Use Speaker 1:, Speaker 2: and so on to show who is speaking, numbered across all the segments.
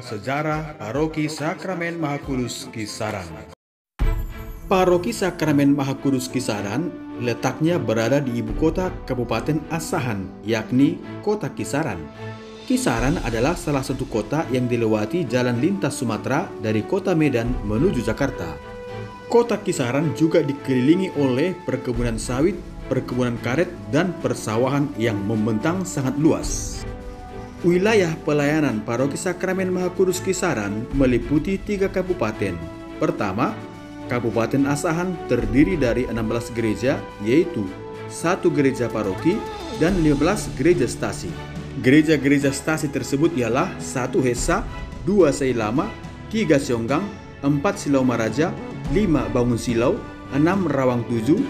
Speaker 1: sejarah Paroki Sakramen Maha Kudus Kisaran. Paroki Sakramen Maha Kudus Kisaran letaknya berada di ibu kota Kabupaten Asahan, yakni Kota Kisaran. Kisaran adalah salah satu kota yang dilewati jalan lintas Sumatera dari kota Medan menuju Jakarta. Kota Kisaran juga dikelilingi oleh perkebunan sawit, perkebunan karet, dan persawahan yang membentang sangat luas. Wilayah pelayanan Paroki Sakramen Maha Kudus Kisaran meliputi 3 kabupaten. Pertama, Kabupaten Asahan terdiri dari 16 gereja, yaitu 1 gereja paroki dan 15 gereja stasi. Gereja-gereja stasi tersebut ialah 1 Hesa, 2 Seilama, 3 Seonggang, 4 Silau Maraja, 5 Bangun Silau, 6 Rawang 7,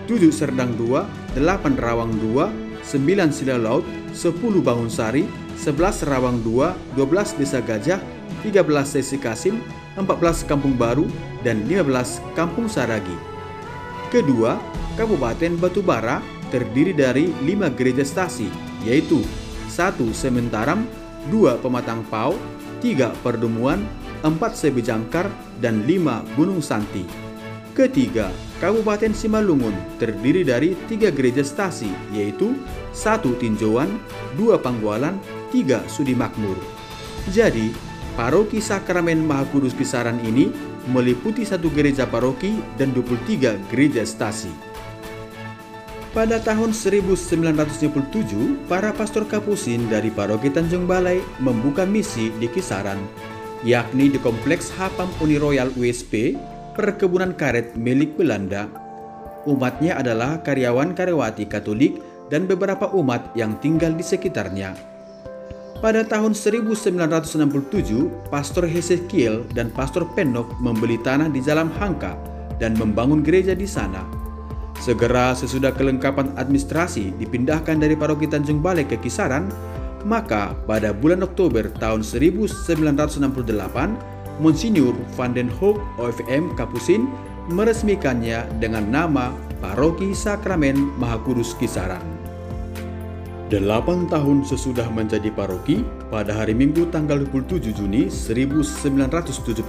Speaker 1: 7 Serdang 2, 8 Rawang 2, 9 Silau Laut, 10 Bangun Sari, 11 Rawang 2, 12 Desa Gajah, 13 Sesi Kasim, 14 Kampung Baru, dan 15 Kampung Saragi. Kedua, Kabupaten Batubara terdiri dari 5 gereja stasi, yaitu 1 Sementaram, 2 Pematang Pau, 3 Perdumuan, 4 Sebejangkar, dan 5 Gunung Santi. Ketiga, Kabupaten Simalungun terdiri dari 3 gereja stasi, yaitu 1 Tinjauan, 2 Panggualan, 3 Sudi Makmur. Jadi, Paroki Sakramen Maha Kudus Kisaran ini meliputi 1 gereja paroki dan 23 gereja stasi. Pada tahun 1997, para pastor Kapusin dari Paroki Tanjung Balai membuka misi di Kisaran, yakni di Kompleks Hapam Uni Royal USP, perkebunan karet milik Belanda. Umatnya adalah karyawan-karyawati Katolik dan beberapa umat yang tinggal di sekitarnya. Pada tahun 1967, Pastor Hesekiel dan Pastor Penok membeli tanah di Jalan Hangka dan membangun gereja di sana. Segera sesudah kelengkapan administrasi dipindahkan dari Paroki Tanjung Balai ke Kisaran, maka pada bulan Oktober tahun 1968, Monsinyur Van den Hoek OFM Kapusin meresmikannya dengan nama Paroki Sakramen Maha Kudus Kisaran. 8 tahun sesudah menjadi paroki, pada hari Minggu tanggal 27 Juni 1976,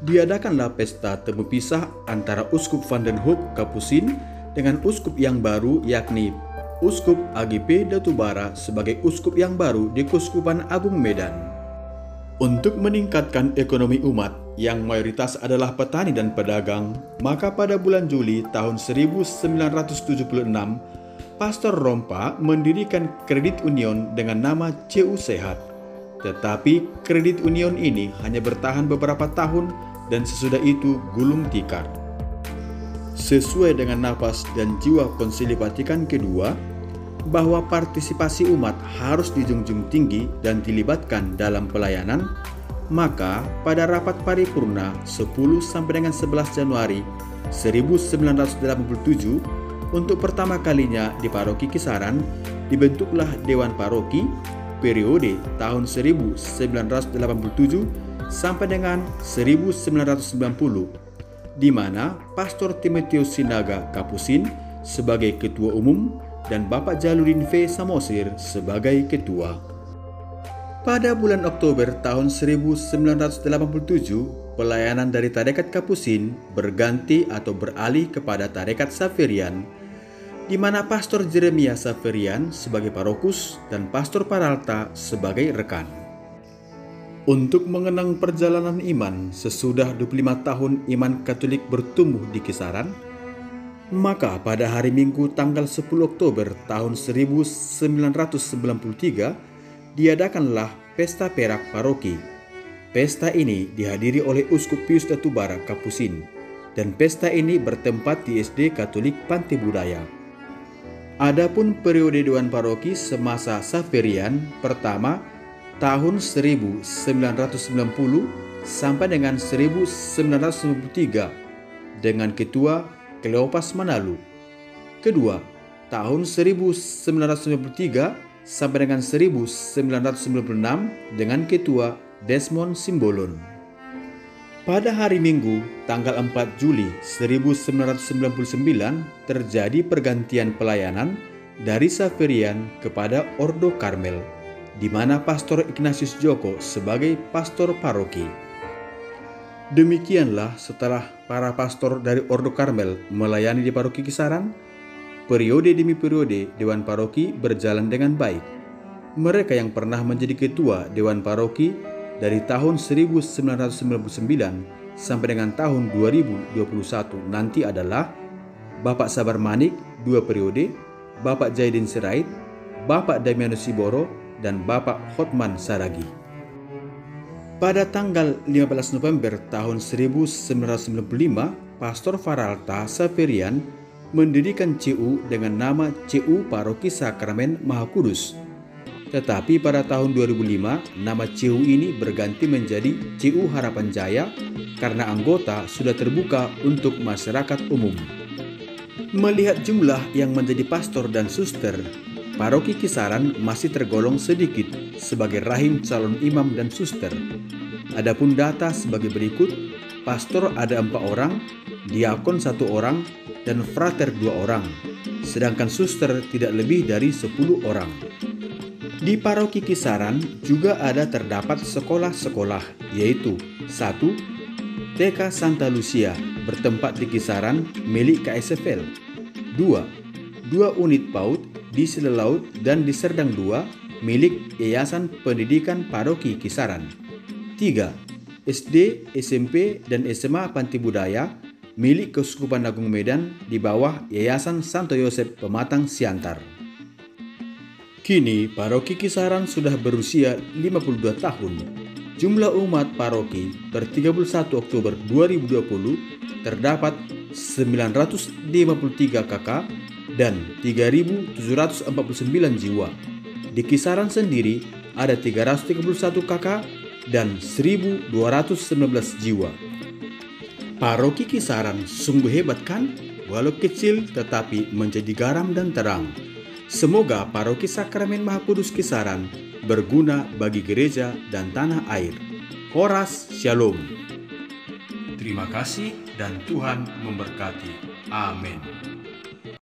Speaker 1: diadakanlah pesta temu pisah antara Uskup Van den Hoek Kapusin dengan uskup yang baru, yakni Uskup AGP Datubara sebagai uskup yang baru di Keuskupan Agung Medan. Untuk meningkatkan ekonomi umat yang mayoritas adalah petani dan pedagang, maka pada bulan Juli tahun 1976, Pastor Rompa mendirikan kredit union dengan nama CU Sehat. Tetapi kredit union ini hanya bertahan beberapa tahun dan sesudah itu gulung tikar. Sesuai dengan nafas dan jiwa Konsili Vatikan kedua, bahwa partisipasi umat harus dijunjung tinggi dan dilibatkan dalam pelayanan, maka pada rapat paripurna 10 sampai dengan 11 Januari 1987, untuk pertama kalinya di Paroki Kisaran dibentuklah Dewan Paroki periode tahun 1987 sampai dengan 1990, di mana Pastor Timotius Sinaga Kapusin sebagai Ketua Umum dan Bapak Jaludin V. Samosir sebagai Ketua. Pada bulan Oktober tahun 1987, pelayanan dari Tarekat Kapusin berganti atau beralih kepada Tarekat Xaverian, di mana Pastor Jeremia Xaverian sebagai parokus dan Pastor Paralta sebagai rekan. Untuk mengenang perjalanan iman sesudah 25 tahun iman Katolik bertumbuh di Kisaran, maka pada hari Minggu tanggal 10 Oktober tahun 1993 diadakanlah Pesta Perak Paroki. Pesta ini dihadiri oleh Uskup Pius Datubara Kapusin, dan pesta ini bertempat di SD Katolik Pantai Budaya. Adapun periode Dewan Paroki semasa Xaverian pertama tahun 1990 sampai dengan 1993 dengan Ketua Kleopas Manalu. Kedua, tahun 1993 sampai dengan 1996 dengan Ketua Desmond Simbolon. Pada hari Minggu, tanggal 4 Juli 1999, terjadi pergantian pelayanan dari Xaverian kepada Ordo Karmel. di mana Pastor Ignatius Joko sebagai pastor paroki. Demikianlah setelah para pastor dari Ordo Karmel melayani di Paroki Kisaran, periode demi periode Dewan Paroki berjalan dengan baik. Mereka yang pernah menjadi ketua Dewan Paroki dari tahun 1999 sampai dengan tahun 2021 nanti adalah Bapak Sabar Manik 2 periode, Bapak Jaidin Sirait, Bapak Damianus Siboro, dan Bapak Hotman Saragi. Pada tanggal 15 November tahun 1995, Pastor Faralta Saperian mendirikan CU dengan nama CU Paroki Sakramen Maha Kudus. Tetapi pada tahun 2005, nama CU ini berganti menjadi CU Harapan Jaya karena anggota sudah terbuka untuk masyarakat umum. Melihat jumlah yang menjadi pastor dan suster, Paroki Kisaran masih tergolong sedikit sebagai rahim calon imam dan suster. Adapun data sebagai berikut: pastor ada 4 orang, diakon 1 orang, dan frater 2 orang, sedangkan suster tidak lebih dari 10 orang. Di Paroki Kisaran juga ada terdapat sekolah-sekolah, yaitu 1. TK Santa Lucia bertempat di Kisaran milik KSFL. 2 unit PAUD di Selelaut dan di Serdang 2 milik Yayasan Pendidikan Paroki Kisaran. 3 SD, SMP, dan SMA Panti Budaya milik Keuskupan Agung Medan di bawah Yayasan Santo Yosef Pematang Siantar. Kini Paroki Kisaran sudah berusia 52 tahun. Jumlah umat paroki per 31 Oktober 2020 terdapat 953 KK dan 3.749 jiwa. Di Kisaran sendiri ada 331 KK dan 1.219 jiwa. Paroki Kisaran sungguh hebat kan? Walau kecil tetapi menjadi garam dan terang. Semoga Paroki Sakramen Maha Kudus Kisaran berguna bagi gereja dan tanah air. Horas Shalom. Terima kasih dan Tuhan memberkati. Amin.